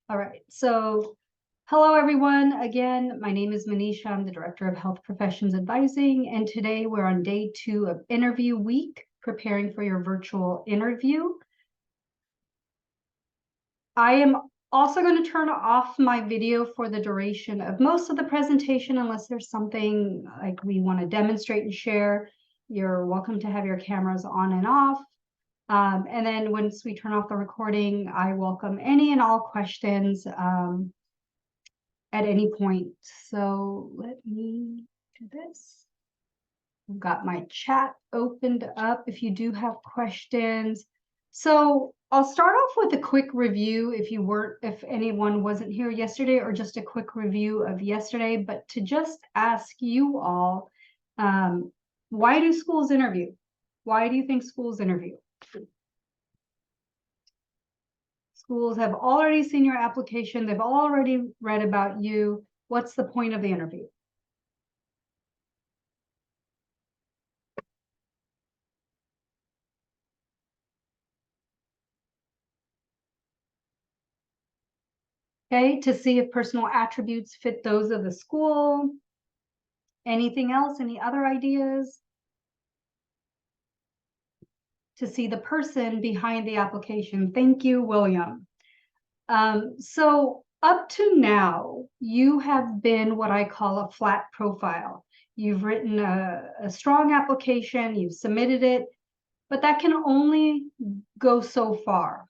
All right, so hello everyone. Again, my name is Manisha. I'm the Director of Health Professions Advising, and today we're on day 2 of interview week, preparing for your virtual interview. I am also going to turn off my video for the duration of most of the presentation, unless there's something like we want to demonstrate and share. You're welcome to have your cameras on and off. And then once we turn off the recording, I welcome any and all questions at any point. So let me do this. I've got my chat opened up if you do have questions. So I'll start off with a quick review if anyone wasn't here yesterday, or just a quick review of yesterday, but to just ask you all, why do schools interview? Why do you think schools interview? Schools have already seen your application. They've already read about you. What's the point of the interview? Okay, to see if personal attributes fit those of the school. Anything else? Any other ideas? To see the person behind the application. Thank you, William. So up to now, you have been what I call a flat profile. You've written a strong application, you've submitted it, but that can only go so far.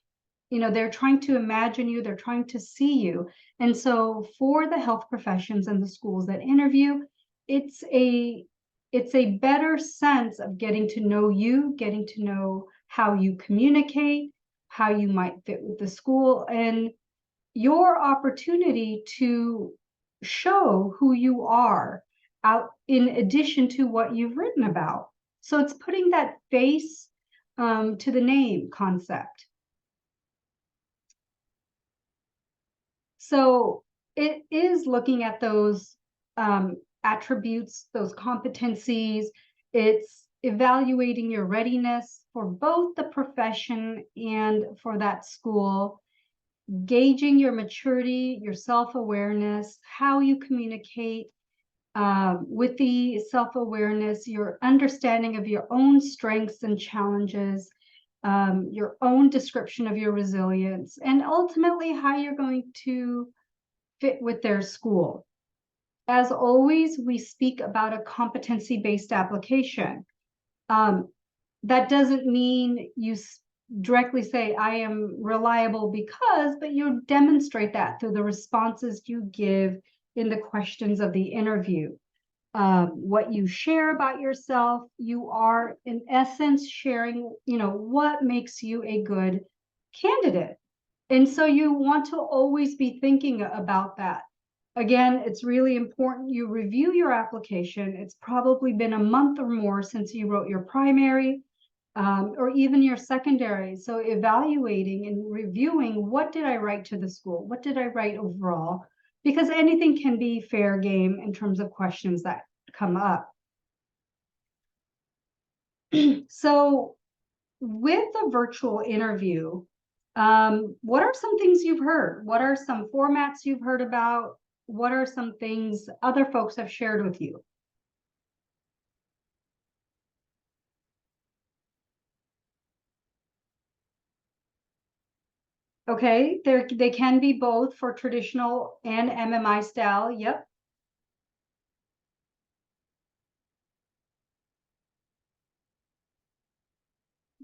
You know, they're trying to imagine you, they're trying to see you. And so for the health professions and the schools that interview, it's a better sense of getting to know you, getting to know how you communicate, how you might fit with the school, and your opportunity to show who you are out in addition to what you've written about. So it's putting that face to the name concept. So it is looking at those attributes, those competencies. It's evaluating your readiness for both the profession and for that school, gauging your maturity, your self-awareness, how you communicate with the self-awareness, your understanding of your own strengths and challenges, your own description of your resilience, and ultimately how you're going to fit with their school. As always, we speak about a competency-based application. That doesn't mean you directly say, I am reliable because, but you demonstrate that through the responses you give in the questions of the interview. What you share about yourself, you are in essence sharing, what makes you a good candidate. And so you want to always be thinking about that. Again, it's really important you review your application. It's probably been a month or more since you wrote your primary or even your secondary. So evaluating and reviewing, what did I write to the school? What did I write overall? Because anything can be fair game in terms of questions that come up. So with a virtual interview, what are some things you've heard? What are some formats you've heard about? What are some things other folks have shared with you? Okay, they can be both for traditional and MMI style. Yep.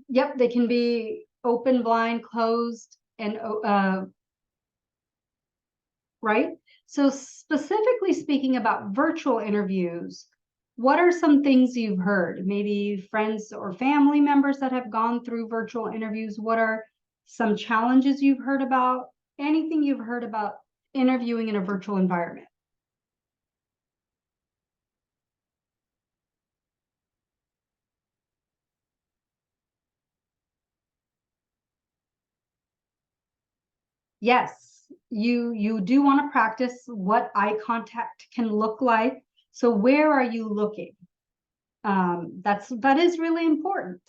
Yep, they can be open, blind, closed, and right? So specifically speaking about virtual interviews, what are some things you've heard? Maybe friends or family members that have gone through virtual interviews. What are some challenges you've heard about? Anything you've heard about interviewing in a virtual environment? Yes, you do want to practice what eye contact can look like. So where are you looking? That is really important.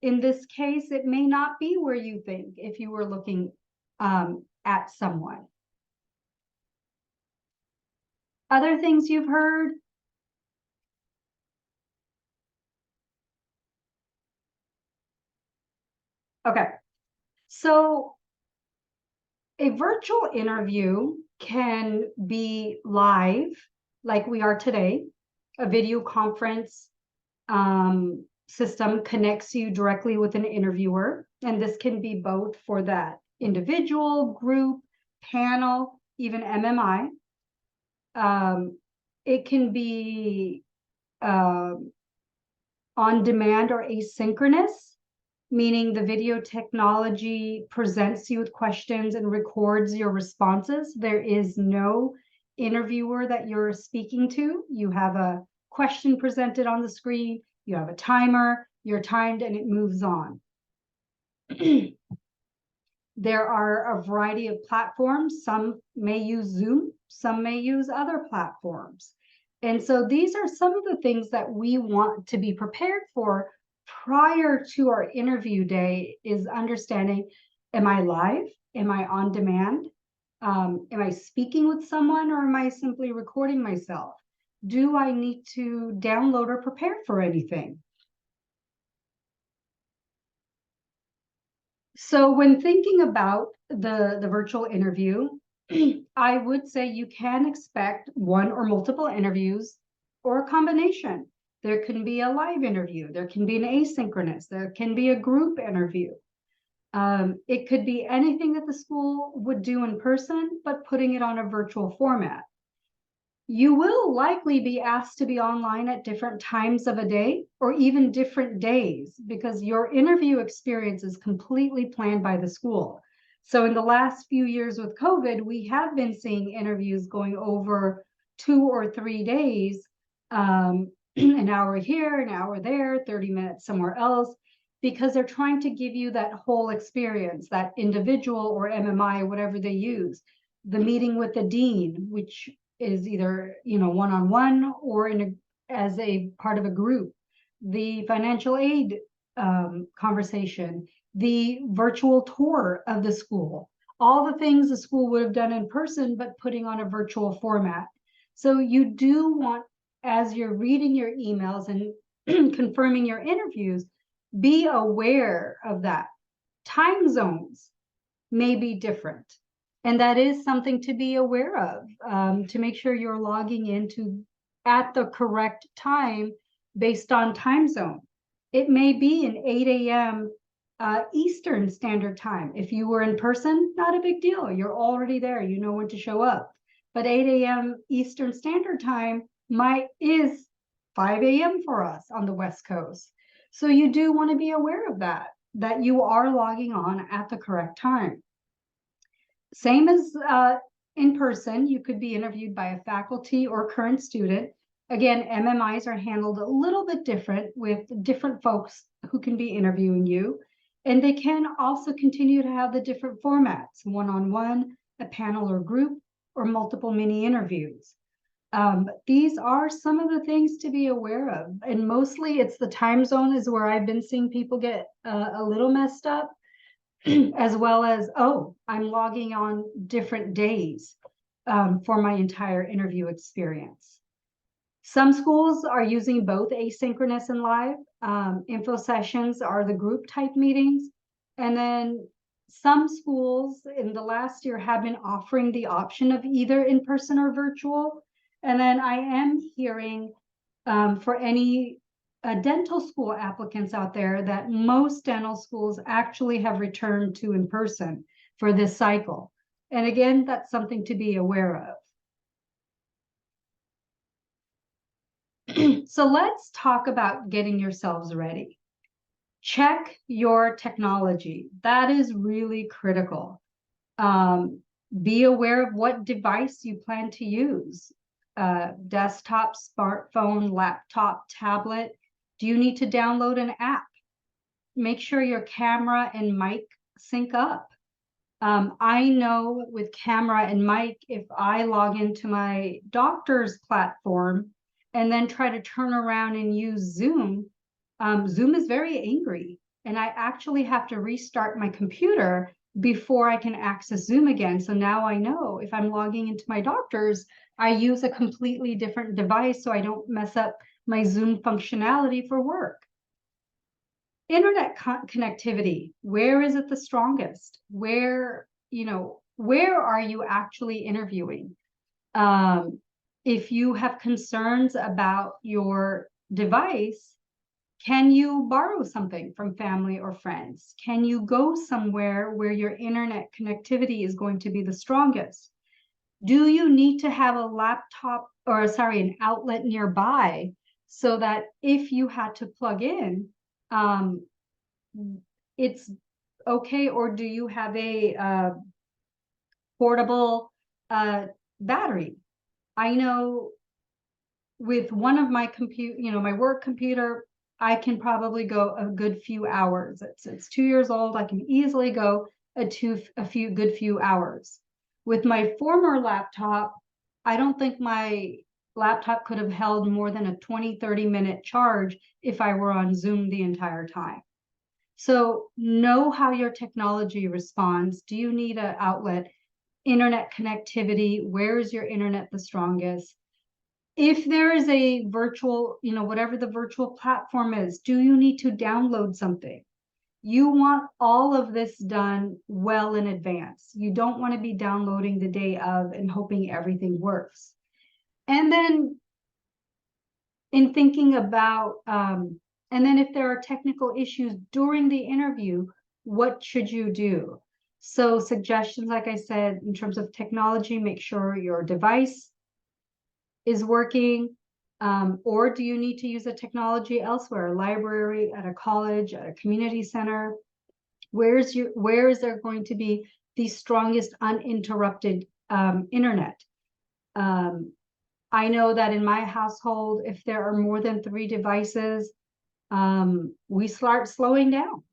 In this case, it may not be where you think if you were looking at someone. Other things you've heard? Okay, so a virtual interview can be live, like we are today. A video conference system connects you directly with an interviewer, and this can be both for that individual, group, panel, even MMI. It can be on demand or asynchronous, meaning the video technology presents you with questions and records your responses. There is no interviewer that you're speaking to. You have a question presented on the screen, you have a timer, you're timed, and it moves on. There are a variety of platforms. Some may use Zoom, some may use other platforms. And so these are some of the things that we want to be prepared for prior to our interview day, is understanding, am I live? Am I on demand? Am I speaking with someone, or am I simply recording myself? Do I need to download or prepare for anything? So when thinking about the virtual interview, I would say you can expect one or multiple interviews or a combination. There can be a live interview, there can be an asynchronous, there can be a group interview. It could be anything that the school would do in person, but putting it on a virtual format. You will likely be asked to be online at different times of a day or even different days, because your interview experience is completely planned by the school. So in the last few years with COVID, we have been seeing interviews going over 2 or 3 days, an hour here, an hour there, 30 minutes somewhere else, because they're trying to give you that whole experience, that individual or MMI, whatever they use. The meeting with the dean, which is either one-on-one or as a part of a group, the financial aid conversation, the virtual tour of the school, all the things the school would have done in person, but putting on a virtual format. So you do want, as you're reading your emails and confirming your interviews, be aware of that. Time zones may be different. And that is something to be aware of, to make sure you're logging into at the correct time based on time zone. It may be an 8 a.m. Eastern Standard Time. If you were in person, not a big deal. You're already there. You know when to show up. But 8 a.m. Eastern Standard Time is 5 a.m. for us on the West Coast. So you do want to be aware of that you are logging on at the correct time. Same as in person, you could be interviewed by a faculty or current student. Again, MMIs are handled a little bit different with different folks who can be interviewing you. And they can also continue to have the different formats, one-on-one, a panel or group, or multiple mini interviews. These are some of the things to be aware of. And mostly it's the time zone is where I've been seeing people get a little messed up. As well as, oh, I'm logging on different days for my entire interview experience. Some schools are using both asynchronous and live. Info sessions are the group type meetings. And then some schools in the last year have been offering the option of either in person or virtual. And then I am hearing for any dental school applicants out there that most dental schools actually have returned to in person for this cycle. And again, that's something to be aware of. So let's talk about getting yourselves ready. Check your technology. That is really critical. Be aware of what device you plan to use. Desktop, smartphone, laptop, tablet. Do you need to download an app? Make sure your camera and mic sync up. I know with camera and mic, if I log into my doctor's platform and then try to turn around and use Zoom is very angry. And I actually have to restart my computer before I can access Zoom again. So now I know if I'm logging into my doctor's, I use a completely different device so I don't mess up my Zoom functionality for work. Internet connectivity, where is it the strongest? Where are you actually interviewing? If you have concerns about your device, can you borrow something from family or friends? Can you go somewhere where your internet connectivity is going to be the strongest? Do you need to have a laptop or, sorry, an outlet nearby so that if you had to plug in, it's okay? Or do you have a portable battery? I know with one of my my work computer, I can probably go a good few hours. It's 2 years old. I can easily go a good few hours. With my former laptop, I don't think my laptop could have held more than a 20-30 minute charge if I were on Zoom the entire time. So know how your technology responds. Do you need an outlet? Internet connectivity, where is your internet the strongest? If there is a virtual, whatever the virtual platform is, do you need to download something? You want all of this done well in advance. You don't want to be downloading the day of and hoping everything works. And then in thinking about, and then if there are technical issues during the interview, what should you do? So suggestions, like I said, in terms of technology, make sure your device is working, or do you need to use a technology elsewhere, a library, at a college, at a community center? Where is there going to be the strongest uninterrupted internet? I know that in my household, if there are more than 3 devices, we start slowing down.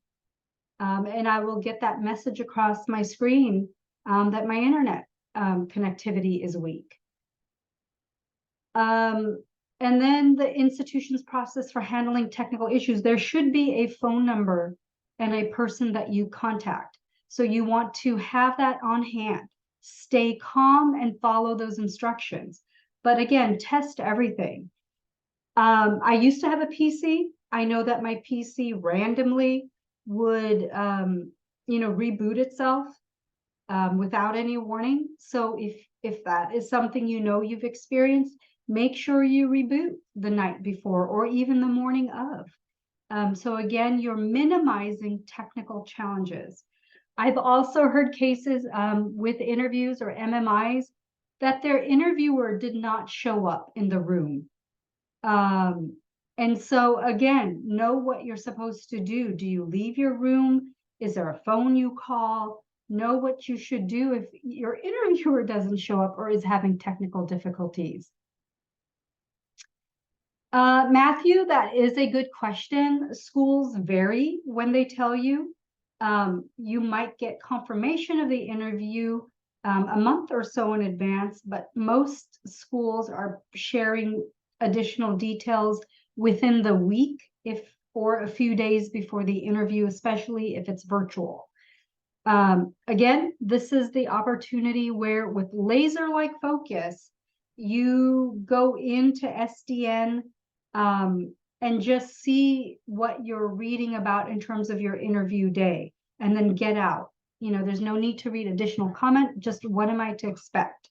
And I will get that message across my screen that my internet connectivity is weak. And then the institution's process for handling technical issues. There should be a phone number and a person that you contact. So you want to have that on hand. Stay calm and follow those instructions. But again, test everything. I used to have a PC. I know that my PC randomly would, reboot itself without any warning. So if that is something you've experienced, make sure you reboot the night before or even the morning of. So again, you're minimizing technical challenges. I've also heard cases with interviews or MMIs that their interviewer did not show up in the room. And so again, know what you're supposed to do. Do you leave your room? Is there a phone you call? Know what you should do if your interviewer doesn't show up or is having technical difficulties. Matthew, that is a good question. Schools vary when they tell you. You might get confirmation of the interview a month or so in advance, but most schools are sharing additional details within the week, or a few days before the interview, especially if it's virtual. Again, this is the opportunity where with laser-like focus, you go into SDN and just see what you're reading about in terms of your interview day, and then get out. There's no need to read additional comment, just what am I to expect?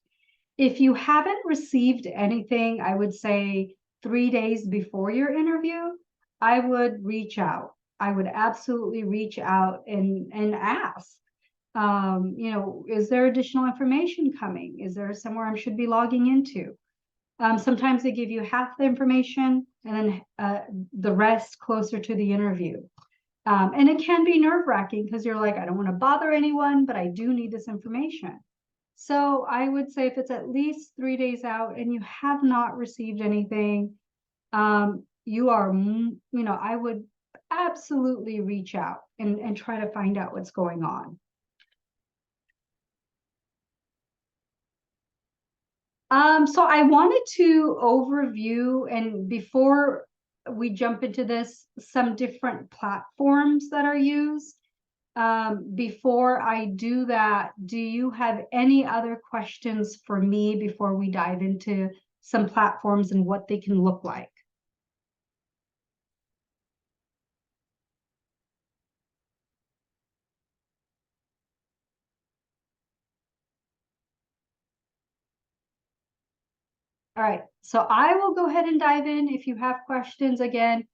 If you haven't received anything, I would say 3 days before your interview, I would reach out. I would absolutely reach out and ask, is there additional information coming? Is there somewhere I should be logging into? Sometimes they give you half the information and then the rest closer to the interview. And it can be nerve-wracking because you're like, I don't want to bother anyone, but I do need this information. So I would say if it's at least 3 days out and you have not received anything, you are, I would absolutely reach out and try to find out what's going on. So I wanted to overview, and before we jump into this, some different platforms that are used. Before I do that, do you have any other questions for me before we dive into some platforms and what they can look like? All right, so I will go ahead and dive in. If you have questions, again,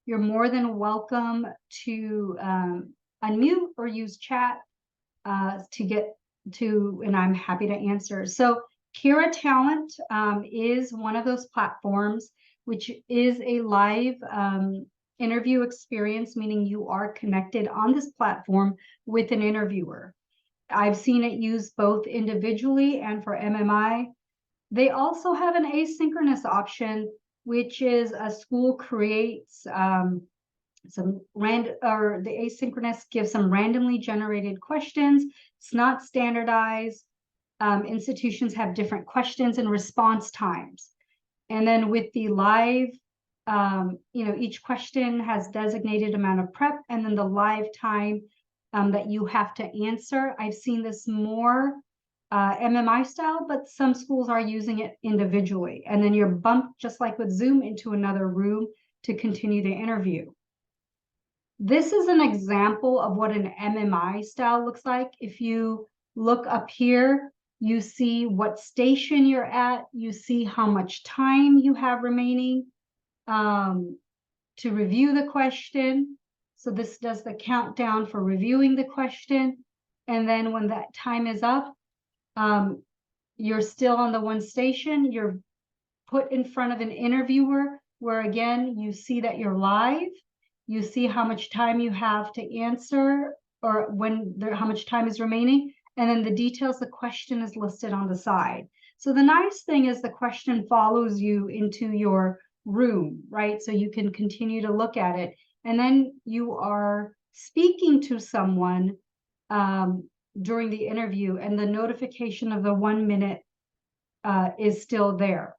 you're more than welcome to unmute or use chat to get to, and I'm happy to answer. So Kira Talent is one of those platforms, which is a live interview experience, meaning you are connected on this platform with an interviewer. I've seen it used both individually and for MMI. They also have an asynchronous option, which is a school creates some the asynchronous gives some randomly generated questions. It's not standardized. Institutions have different questions and response times. And then with the live, each question has designated amount of prep and then the live time that you have to answer. I've seen this more MMI style, but some schools are using it individually. And then you're bumped, just like with Zoom, into another room to continue the interview. This is an example of what an MMI style looks like. If you look up here, you see what station you're at, you see how much time you have remaining to review the question. So this does the countdown for reviewing the question. And then when that time is up, you're still on the one station, you're put in front of an interviewer where again, you see that you're live, you see how much time you have to answer or how much time is remaining, and then the details, the question is listed on the side. So the nice thing is the question follows you into your room, right? So you can continue to look at it. And then you are speaking to someone during the interview, and the notification of the 1 minute is still there.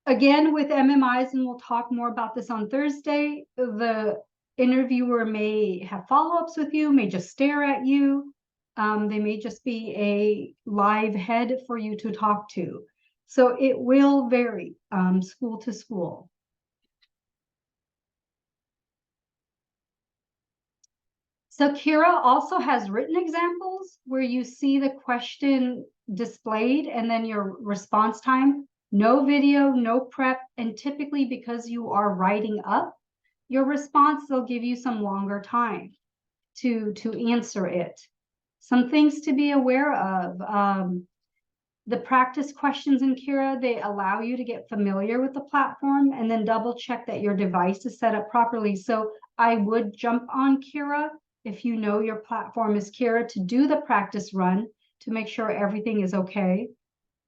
Again, with MMIs, and we'll talk more about this on Thursday, the interviewer may have follow-ups with you, may just stare at you. They may just be a live head for you to talk to. So it will vary school to school. So Kira also has written examples where you see the question displayed and then your response time. No video, no prep, and typically because you are writing up your response, they'll give you some longer time to answer it. Some things to be aware of. The practice questions in Kira, they allow you to get familiar with the platform and then double check that your device is set up properly. So I would jump on Kira if you know your platform is Kira to do the practice run to make sure everything is okay.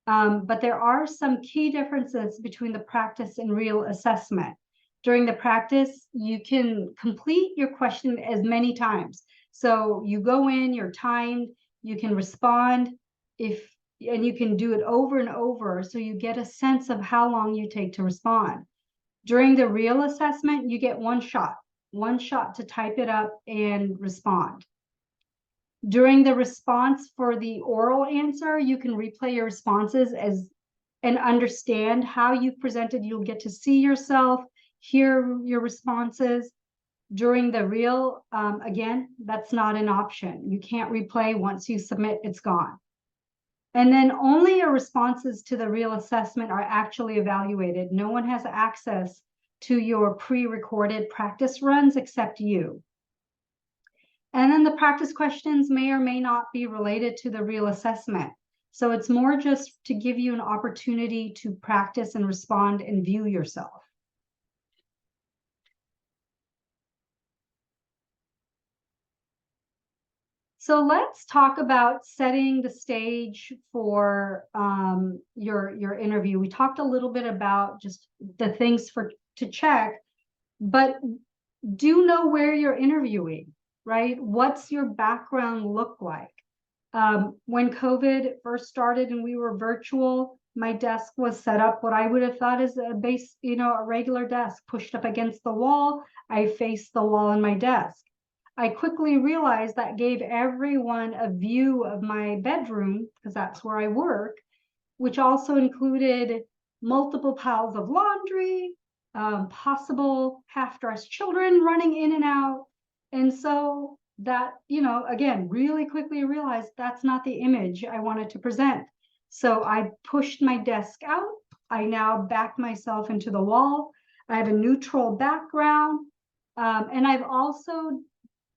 But there are some key differences between the practice and real assessment. During the practice, you can complete your question as many times. So you go in, you're timed, you can respond and you can do it over and over. So you get a sense of how long you take to respond. During the real assessment, you get one shot to type it up and respond. During the response for the oral answer, you can replay your responses and understand how you've presented. You'll get to see yourself, hear your responses. During the real, again, that's not an option. You can't replay. Once you submit, it's gone. And then only your responses to the real assessment are actually evaluated. No one has access to your pre-recorded practice runs except you. And then the practice questions may or may not be related to the real assessment. So it's more just to give you an opportunity to practice and respond and view yourself. So let's talk about setting the stage for your interview. We talked a little bit about just the things to check, but do know where you're interviewing, right? What's your background look like? When COVID first started and we were virtual, my desk was set up what I would have thought is a regular desk pushed up against the wall. I faced the wall in my desk. I quickly realized that gave everyone a view of my bedroom, because that's where I work, which also included multiple piles of laundry, possible half-dressed children running in and out. And so that, again, really quickly realized that's not the image I wanted to present. So I pushed my desk out. I now back myself into the wall. I have a neutral background. And I've also,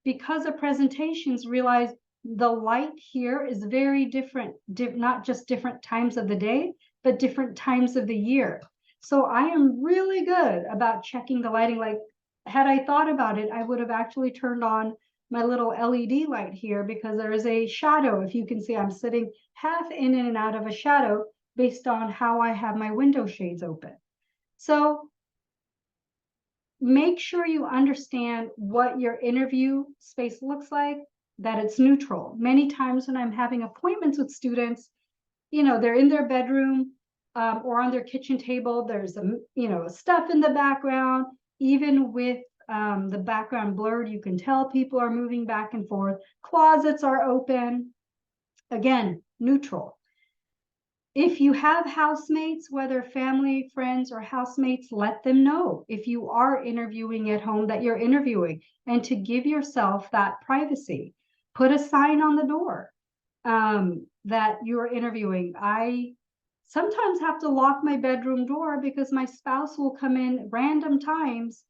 because of presentations, realized the light here is very different, not just different times of the day, but different times of the year. So I am really good about checking the lighting. Like, had I thought about it, I would have actually turned on my little LED light here, because there is a shadow. If you can see, I'm sitting half in and out of a shadow based on how I have my window shades open. So make sure you understand what your interview space looks like, that it's neutral. Many times when I'm having appointments with students, they're in their bedroom or on their kitchen table. There's stuff in the background. Even with the background blurred, you can tell people are moving back and forth. Closets are open. Again, neutral. If you have housemates, whether family, friends, or housemates, let them know if you are interviewing at home that you're interviewing, and to give yourself that privacy. Put a sign on the door that you're interviewing. I sometimes have to lock my bedroom door because my spouse will come in random times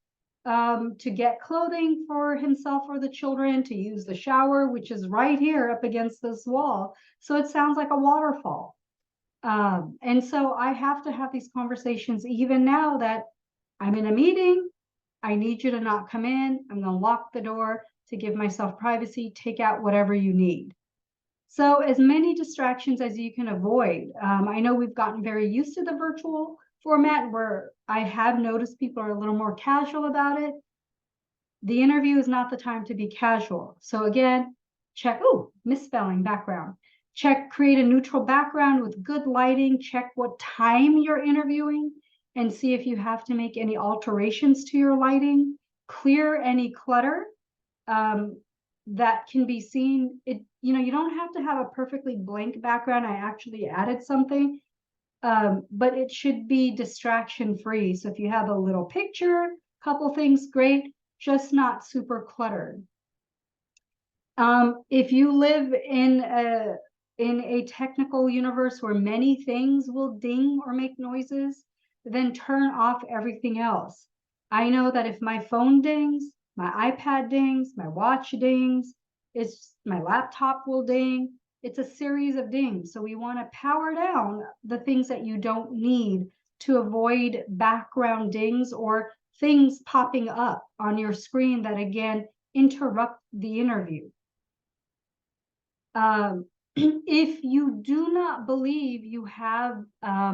to get clothing for himself or the children, to use the shower, which is right here up against this wall. So it sounds like a waterfall. And so I have to have these conversations even now that I'm in a meeting. I need you to not come in. I'm going to lock the door to give myself privacy. Take out whatever you need. So as many distractions as you can avoid. I know we've gotten very used to the virtual format, where I have noticed people are a little more casual about it. The interview is not the time to be casual. So again, check, misspelling background. Check, create a neutral background with good lighting. Check what time you're interviewing and see if you have to make any alterations to your lighting. Clear any clutter that can be seen. You don't have to have a perfectly blank background. I actually added something, but it should be distraction free. So if you have a little picture, couple things, great, just not super cluttered. If you live in a technical universe where many things will ding or make noises, then turn off everything else. I know that if my phone dings, my iPad dings, my watch dings, my laptop will ding. It's a series of dings. So we want to power down the things that you don't need to avoid background dings or things popping up on your screen that, again, interrupt the interview. If you do not believe you have a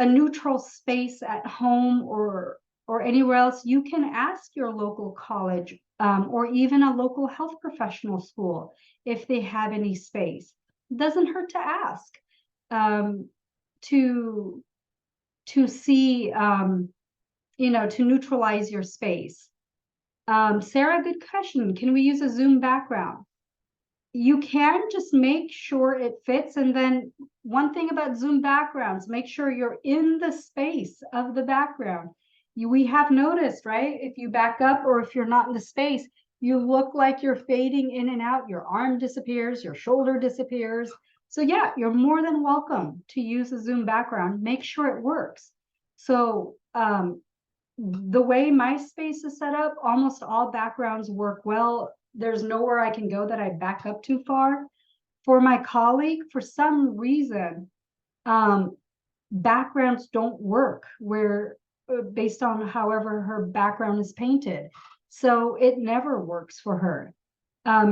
neutral space at home or anywhere else, you can ask your local college or even a local health professional school if they have any space. It doesn't hurt to ask to see, to neutralize your space. Sarah, good question. Can we use a Zoom background? You can, just make sure it fits. And then one thing about Zoom backgrounds, make sure you're in the space of the background. We have noticed, right? If you back up or if you're not in the space, you look like you're fading in and out. Your arm disappears, your shoulder disappears. So yeah, you're more than welcome to use a Zoom background. Make sure it works. So the way my space is set up, almost all backgrounds work well. There's nowhere I can go that I back up too far. For my colleague, for some reason, backgrounds don't work where based on however her background is painted. So it never works for her.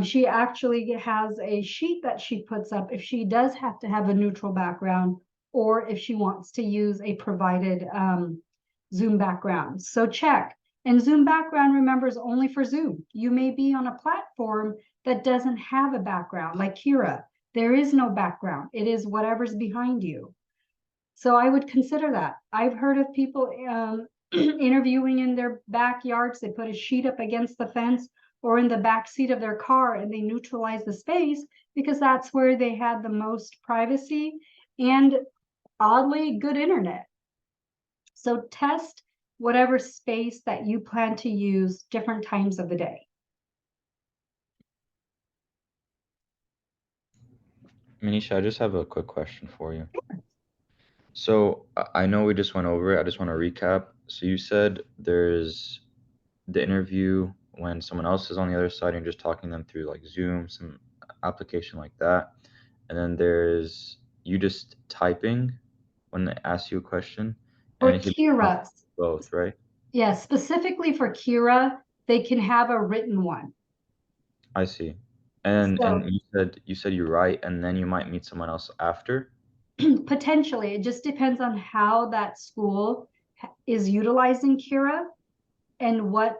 She actually has a sheet that she puts up if she does have to have a neutral background or if she wants to use a provided Zoom background. So check. And Zoom background, remember, is only for Zoom. You may be on a platform that doesn't have a background, like Kira. There is no background. It is whatever's behind you. So I would consider that. I've heard of people interviewing in their backyards. They put a sheet up against the fence or in the back seat of their car, and they neutralize the space because that's where they had the most privacy and oddly good internet. So test whatever space that you plan to use different times of the day. Manisha, I just have a quick question for you. So I know we just went over it. I just want to recap. So you said there's the interview when someone else is on the other side and you're just talking them through like Zoom, some application like that. And then there's you just typing when they ask you a question. And For then you could Kira, both, right? yeah, specifically for Kira, they can have a written one. I see. And So you said you write and then you might meet someone else after? potentially, it just depends on how that school is utilizing Kira and what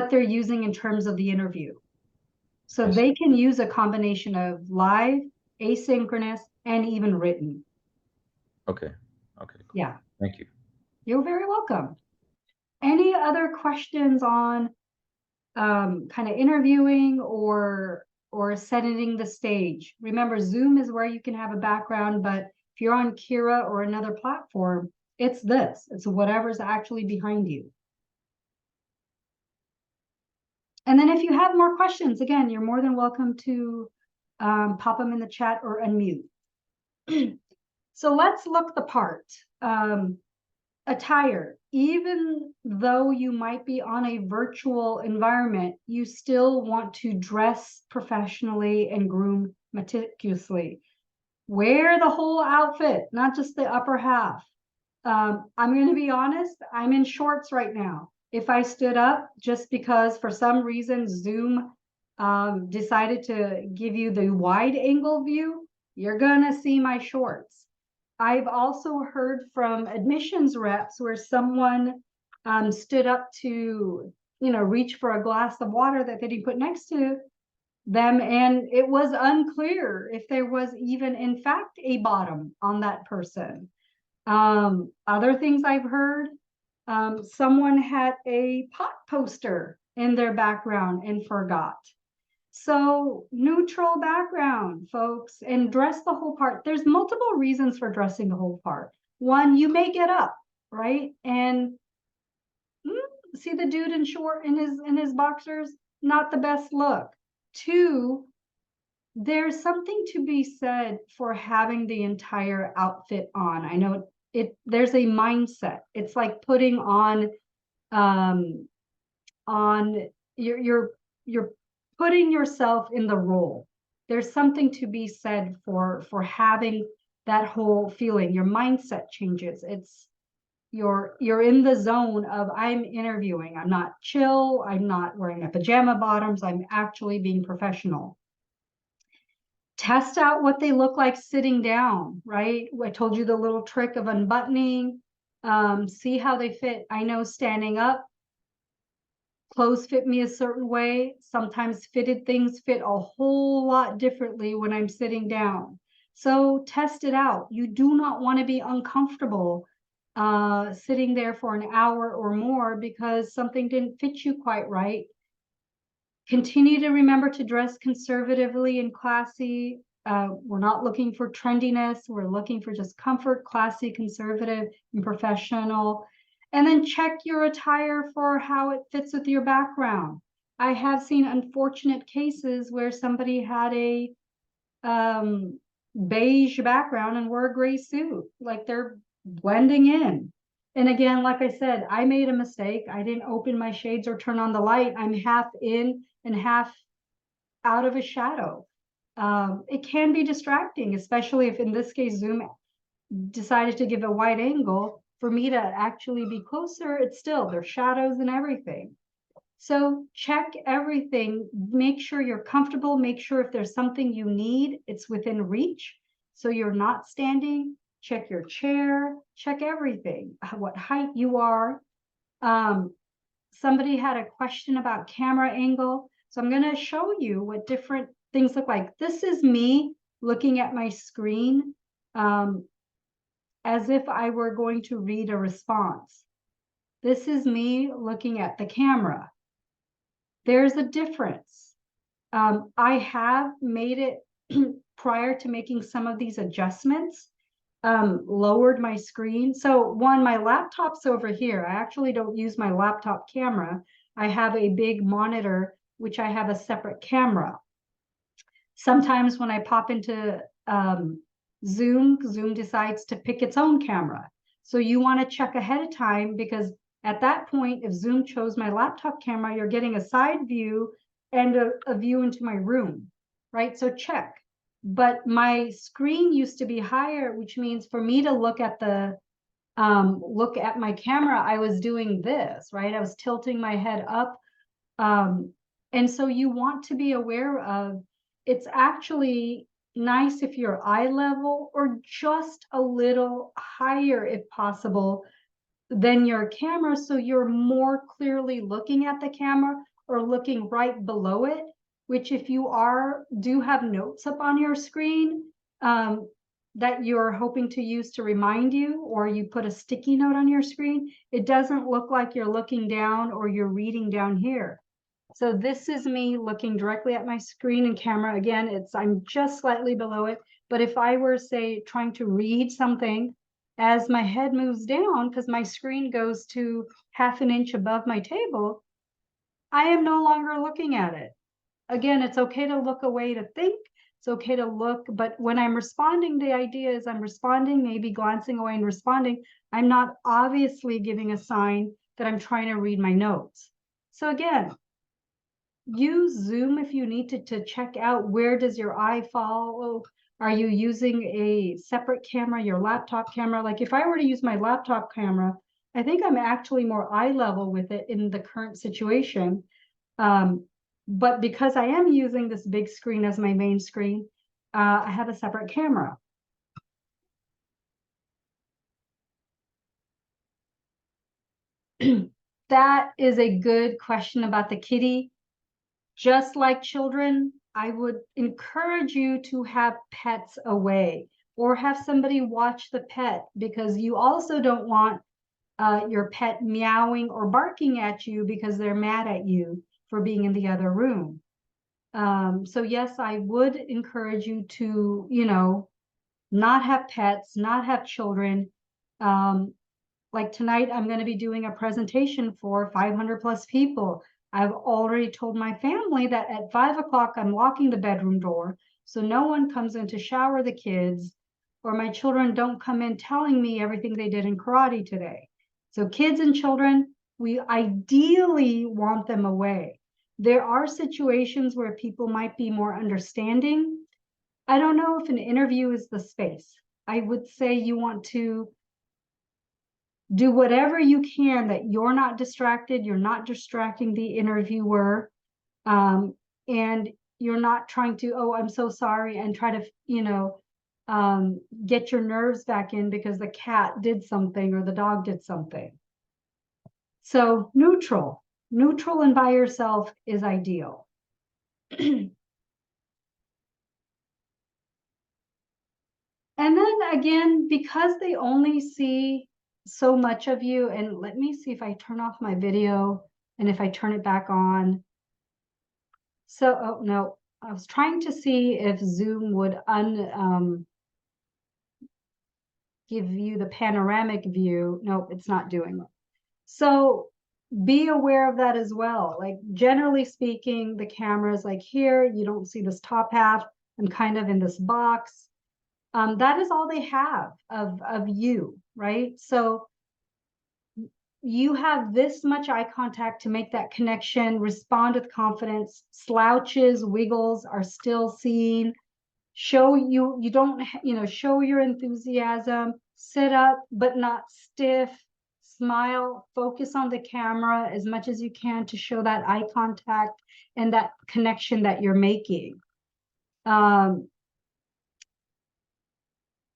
they're using in terms of the interview. So I see. they can use a combination of live, asynchronous, and even written. Okay. Okay, cool. Yeah, Thank you. you're very welcome. Any other questions on kind of interviewing or setting the stage? Remember, Zoom is where you can have a background, but if you're on Kira or another platform, it's this. It's whatever's actually behind you. And then if you have more questions, again, you're more than welcome to pop them in the chat or unmute. So let's look the part. Attire, even though you might be on a virtual environment, you still want to dress professionally and groom meticulously. Wear the whole outfit, not just the upper half. I'm going to be honest, I'm in shorts right now. If I stood up, just because for some reason Zoom decided to give you the wide angle view, you're going to see my shorts. I've also heard from admissions reps where someone stood up to, reach for a glass of water that they didn't put next to them, and it was unclear if there was even, in fact, a bottom on that person. Other things I've heard, someone had a pot poster in their background and forgot. So neutral background, folks, and dress the whole part. There's multiple reasons for dressing the whole part. One, you may get up, right? And see the dude in short in his boxers, not the best look. Two, there's something to be said for having the entire outfit on. I know there's a mindset. It's like putting on on you're putting yourself in the role. There's something to be said for having that whole feeling. Your mindset changes. It's you're in the zone of I'm interviewing. I'm not chill. I'm not wearing my pajama bottoms. I'm actually being professional. Test out what they look like sitting down, right? I told you the little trick of unbuttoning. See how they fit. I know standing up, clothes fit me a certain way. Sometimes fitted things fit a whole lot differently when I'm sitting down. So test it out. You do not want to be uncomfortable sitting there for an hour or more because something didn't fit you quite right. Continue to remember to dress conservatively and classy. We're not looking for trendiness. We're looking for just comfort, classy, conservative, and professional. And then check your attire for how it fits with your background. I have seen unfortunate cases where somebody had a beige background and wore a gray suit, like they're blending in. And again, like I said, I made a mistake. I didn't open my shades or turn on the light. I'm half in and half out of a shadow. It can be distracting, especially if in this case, Zoom decided to give a wide angle for me to actually be closer. It's still, there's shadows and everything. So check everything, make sure you're comfortable, make sure if there's something you need, it's within reach. So you're not standing, check your chair, check everything, what height you are. Somebody had a question about camera angle. So I'm gonna show you what different things look like. This is me looking at my screen. as if I were going to read a response. This is me looking at the camera. There's a difference. I have made it prior to making some of these adjustments, lowered my screen. So one, my laptop's over here. I actually don't use my laptop camera. I have a big monitor, which I have a separate camera. Sometimes when I pop into Zoom decides to pick its own camera. So you want to check ahead of time, because at that point, if Zoom chose my laptop camera, you're getting a side view and a view into my room, right? So check. But my screen used to be higher, which means for me to look at my camera, I was doing this, right? I was tilting my head up. And so you want to be aware of, it's actually nice if you're eye level or just a little higher if possible than your camera, so you're more clearly looking at the camera or looking right below it, which if you do have notes up on your screen that you're hoping to use to remind you, or you put a sticky note on your screen, it doesn't look like you're looking down or you're reading down here. So this is me looking directly at my screen and camera. Again, I'm just slightly below it. But if I were, say, trying to read something, as my head moves down, because my screen goes to 1/2 inch above my table, I am no longer looking at it. Again, it's okay to look away to think. It's okay to look, but when I'm responding, the idea is I'm responding, maybe glancing away and responding. I'm not obviously giving a sign that I'm trying to read my notes. So again, use Zoom if you need to check out where does your eye fall. Are you using a separate camera, your laptop camera? Like if I were to use my laptop camera, I think I'm actually more eye level with it in the current situation. But because I am using this big screen as my main screen, I have a separate camera. That is a good question about the kitty. Just like children, I would encourage you to have pets away or have somebody watch the pet, because you also don't want your pet meowing or barking at you because they're mad at you for being in the other room. So yes, I would encourage you to, not have pets, not have children. Like tonight, I'm going to be doing a presentation for 500 plus people. I've already told my family that at 5 o'clock, I'm locking the bedroom door, so no one comes in to shower the kids, or my children don't come in telling me everything they did in karate today. So kids and children, we ideally want them away. There are situations where people might be more understanding. I don't know if an interview is the space. I would say you want to do whatever you can that you're not distracted, you're not distracting the interviewer, and you're not trying to, oh, I'm so sorry, and try to, get your nerves back in because the cat did something or the dog did something. So neutral and by yourself is ideal. And then again, because they only see so much of you, and let me see if I turn off my video and if I turn it back on. So, oh no, I was trying to see if Zoom would give you the panoramic view. Nope, it's not doing it. So be aware of that as well. Like generally speaking, the camera is like here, you don't see this top half. I'm kind of in this box. That is all they have of you, right? So you have this much eye contact to make that connection, respond with confidence. Slouches, wiggles are still seen. Show you don't, show your enthusiasm, sit up, but not stiff, smile, focus on the camera as much as you can to show that eye contact and that connection that you're making.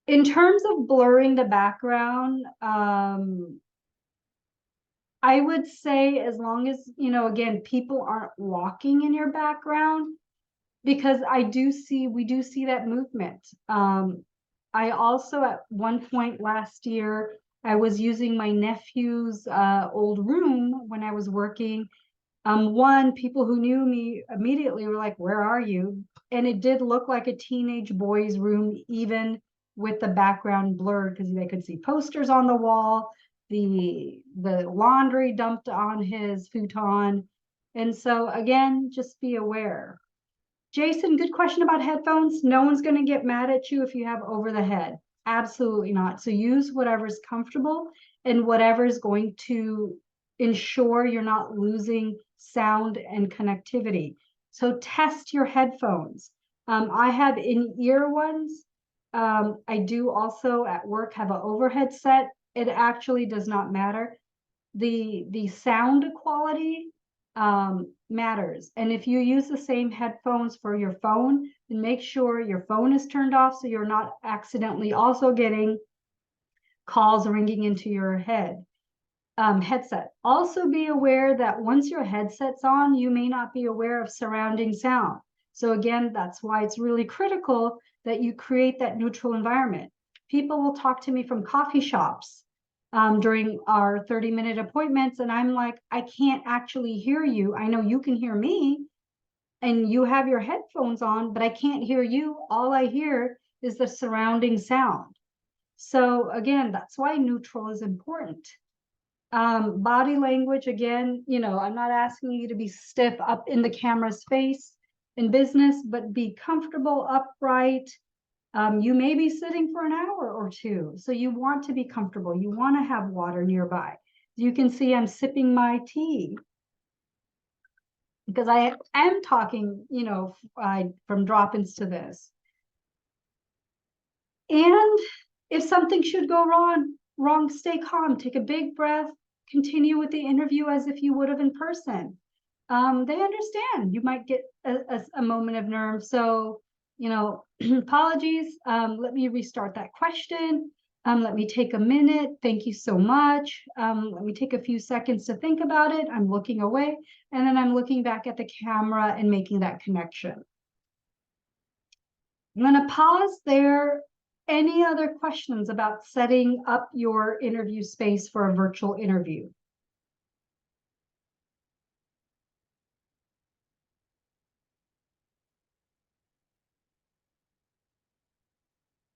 In terms of blurring the background, I would say as long as, again, people aren't walking in your background, because we do see that movement. I also, at one point last year, I was using my nephew's old room when I was working. One, people who knew me immediately were like, "Where are you?" And it did look like a teenage boy's room, even with the background blurred, because they could see posters on the wall, the laundry dumped on his futon. And so again, just be aware. Jason, good question about headphones. No one's going to get mad at you if you have over the head. Absolutely not. So use whatever's comfortable and whatever's going to ensure you're not losing sound and connectivity. So test your headphones. I have in-ear ones. I do also at work have an overhead set. It actually does not matter. The sound quality matters. And if you use the same headphones for your phone, then make sure your phone is turned off so you're not accidentally also getting calls ringing into your headset. Also be aware that once your headset's on, you may not be aware of surrounding sound. So again, that's why it's really critical that you create that neutral environment. People will talk to me from coffee shops during our 30-minute appointments, and I'm like, I can't actually hear you. I know you can hear me, and you have your headphones on, but I can't hear you. All I hear is the surrounding sound. So again, that's why neutral is important. Body language, again, I'm not asking you to be stiff up in the camera's face in business, but be comfortable, upright. You may be sitting for an hour or two, so you want to be comfortable. You want to have water nearby. You can see I'm sipping my tea because I am talking, from drop-ins to this. And if something should go wrong, stay calm, take a big breath, continue with the interview as if you would have in person. They understand you might get a moment of nerves. So, apologies. Let me restart that question. Let me take a minute. Thank you so much. Let me take a few seconds to think about it. I'm looking away, and then I'm looking back at the camera and making that connection. I'm going to pause there. Any other questions about setting up your interview space for a virtual interview?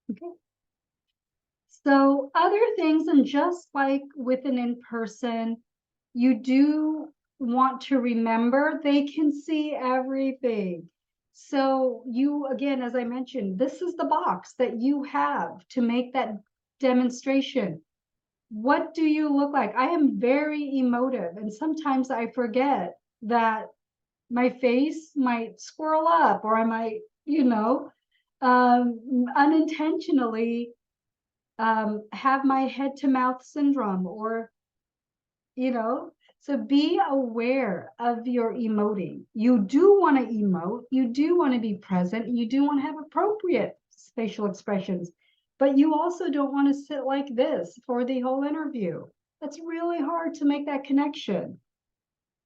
Okay. So other things, and just like with an in-person, you do want to remember they can see everything. So you, again, as I mentioned, this is the box that you have to make that demonstration. What do you look like? I am very emotive, and sometimes I forget that my face might swirl up, or I might, unintentionally have my head to mouth syndrome, or, so be aware of your emoting. You do want to emote, you do want to be present, you do want to have appropriate facial expressions, but you also don't want to sit like this for the whole interview. That's really hard to make that connection.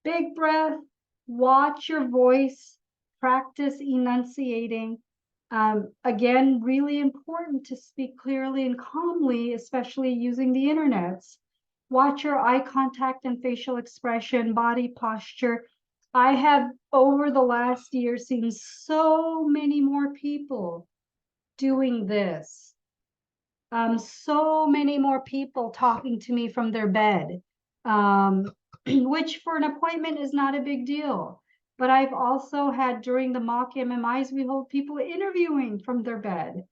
Big breath, watch your voice, practice enunciating. Again, really important to speak clearly and calmly, especially using the internets. Watch your eye contact and facial expression, body posture. I have, over the last year, seen so many more people doing this. So many more people talking to me from their bed, which for an appointment is not a big deal. But I've also had, during the mock MMIs, we hold people interviewing from their bed.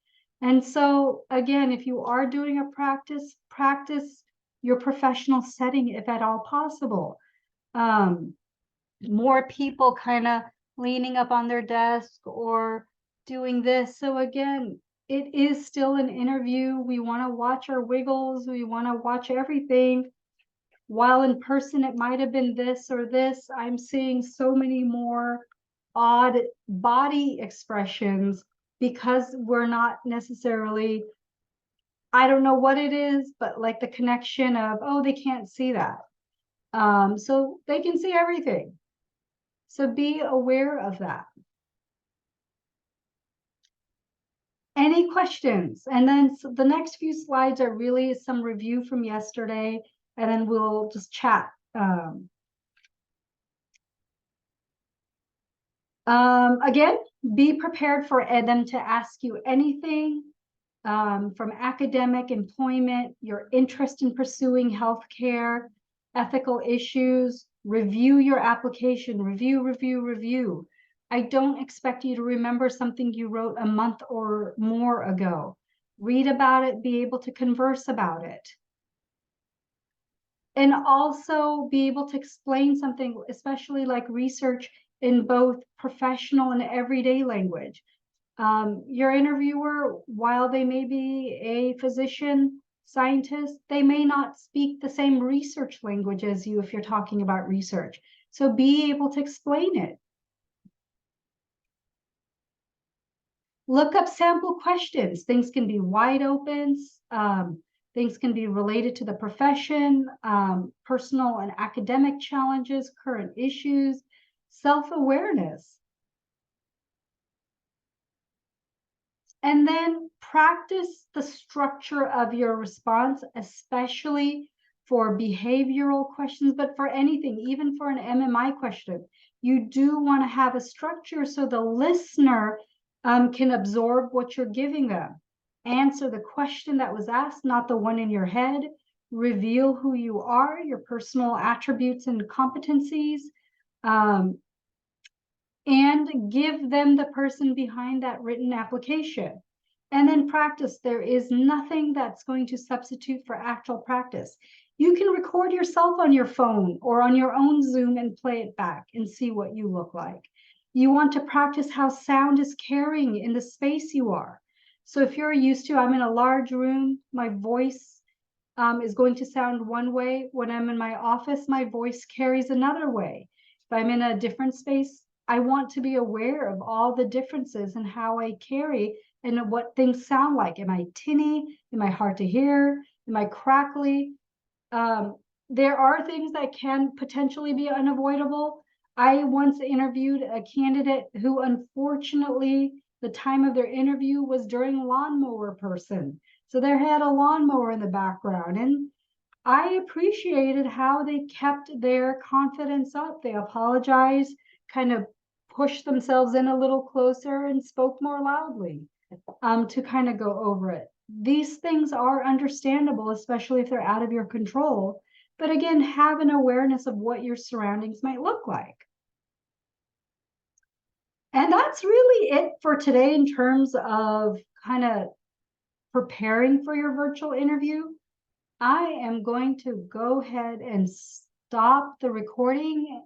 And so again, if you are doing a practice your professional setting if at all possible. More people kind of leaning up on their desk or doing this. So again, it is still an interview. We want to watch our wiggles. We want to watch everything. While in person, it might have been this or this. I'm seeing so many more odd body expressions because we're not necessarily, I don't know what it is, but like the connection of, oh, they can't see that. So they can see everything. So be aware of that. Any questions? And then the next few slides are really some review from yesterday, and then we'll just chat. Again, be prepared for them to ask you anything from academic, employment, your interest in pursuing healthcare, ethical issues. Review your application, review. I don't expect you to remember something you wrote a month or more ago. Read about it, be able to converse about it. And also be able to explain something, especially like research, in both professional and everyday language. Your interviewer, while they may be a physician, scientist, they may not speak the same research language as you if you're talking about research. So be able to explain it. Look up sample questions. Things can be wide opens. Things can be related to the profession, personal and academic challenges, current issues, self-awareness. And then practice the structure of your response, especially for behavioral questions, but for anything, even for an MMI question. You do want to have a structure so the listener can absorb what you're giving them. Answer the question that was asked, not the one in your head. Reveal who you are, your personal attributes and competencies. And give them the person behind that written application. And then practice. There is nothing that's going to substitute for actual practice. You can record yourself on your phone or on your own Zoom and play it back and see what you look like. You want to practice how sound is carrying in the space you are. So if you're used to, I'm in a large room, my voice is going to sound one way. When I'm in my office, my voice carries another way. If I'm in a different space, I want to be aware of all the differences in how I carry and what things sound like. Am I tinny? Am I hard to hear? Am I crackly? There are things that can potentially be unavoidable. I once interviewed a candidate who, unfortunately, the time of their interview was during lawnmower person. So they had a lawnmower in the background. And I appreciated how they kept their confidence up. They apologized, kind of pushed themselves in a little closer and spoke more loudly to kind of go over it. These things are understandable, especially if they're out of your control. But again, have an awareness of what your surroundings might look like. And that's really it for today in terms of kind of preparing for your virtual interview. I am going to go ahead and stop the recording